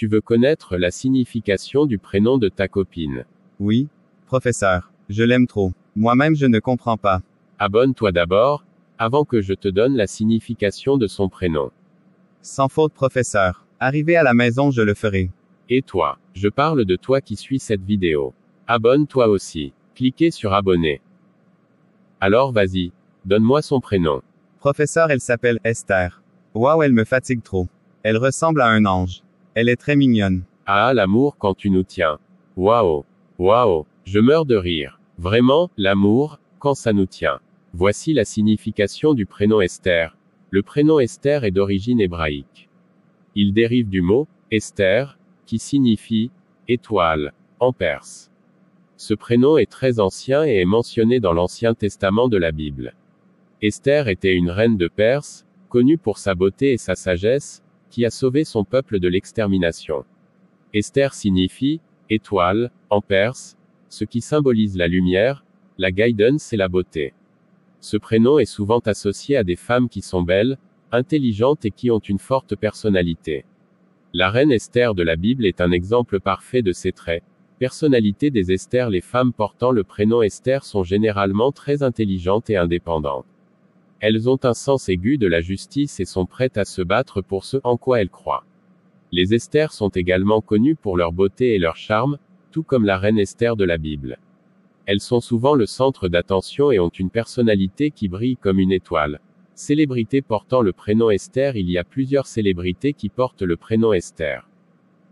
Tu veux connaître la signification du prénom de ta copine? Oui, professeur. Je l'aime trop. Moi-même je ne comprends pas. Abonne-toi d'abord, avant que je te donne la signification de son prénom. Sans faute, professeur. Arrivé à la maison, je le ferai. Et toi, je parle de toi qui suis cette vidéo. Abonne-toi aussi. Cliquez sur abonner. Alors vas-y, donne-moi son prénom. Professeur, elle s'appelle Esther. Waouh, elle me fatigue trop. Elle ressemble à un ange. Elle est très mignonne. Ah, l'amour quand tu nous tiens. Waouh. Waouh. Je meurs de rire. Vraiment, l'amour, quand ça nous tient. Voici la signification du prénom Esther. Le prénom Esther est d'origine hébraïque. Il dérive du mot Esther, qui signifie étoile, en perse. Ce prénom est très ancien et est mentionné dans l'Ancien Testament de la Bible. Esther était une reine de Perse, connue pour sa beauté et sa sagesse, qui a sauvé son peuple de l'extermination. Esther signifie étoile, en perse, ce qui symbolise la lumière, la guidance et la beauté. Ce prénom est souvent associé à des femmes qui sont belles, intelligentes et qui ont une forte personnalité. La reine Esther de la Bible est un exemple parfait de ces traits. Personnalité des Esther. Les femmes portant le prénom Esther sont généralement très intelligentes et indépendantes. Elles ont un sens aigu de la justice et sont prêtes à se battre pour ce en quoi elles croient. Les Esther sont également connues pour leur beauté et leur charme, tout comme la reine Esther de la Bible. Elles sont souvent le centre d'attention et ont une personnalité qui brille comme une étoile. Célébrités portant le prénom Esther. Il y a plusieurs célébrités qui portent le prénom Esther.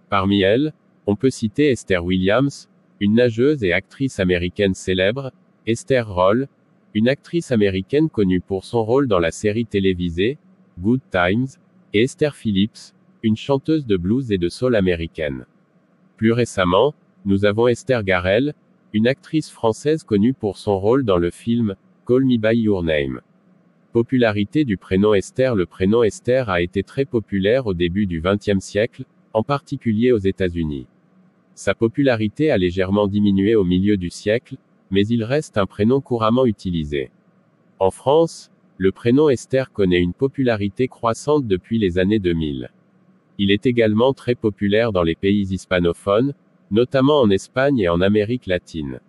Parmi elles, on peut citer Esther Williams, une nageuse et actrice américaine célèbre, Esther Roll, une actrice américaine connue pour son rôle dans la série télévisée Good Times, et Esther Phillips, une chanteuse de blues et de soul américaine. Plus récemment, nous avons Esther Garel, une actrice française connue pour son rôle dans le film Call Me by Your Name. Popularité du prénom Esther. Le prénom Esther a été très populaire au début du XXe siècle, en particulier aux États-Unis. Sa popularité a légèrement diminué au milieu du siècle, mais il reste un prénom couramment utilisé. En France, le prénom Esther connaît une popularité croissante depuis les années 2000. Il est également très populaire dans les pays hispanophones, notamment en Espagne et en Amérique latine.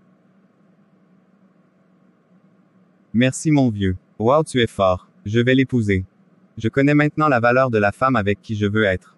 Merci mon vieux. Wow, tu es fort. Je vais l'épouser. Je connais maintenant la valeur de la femme avec qui je veux être.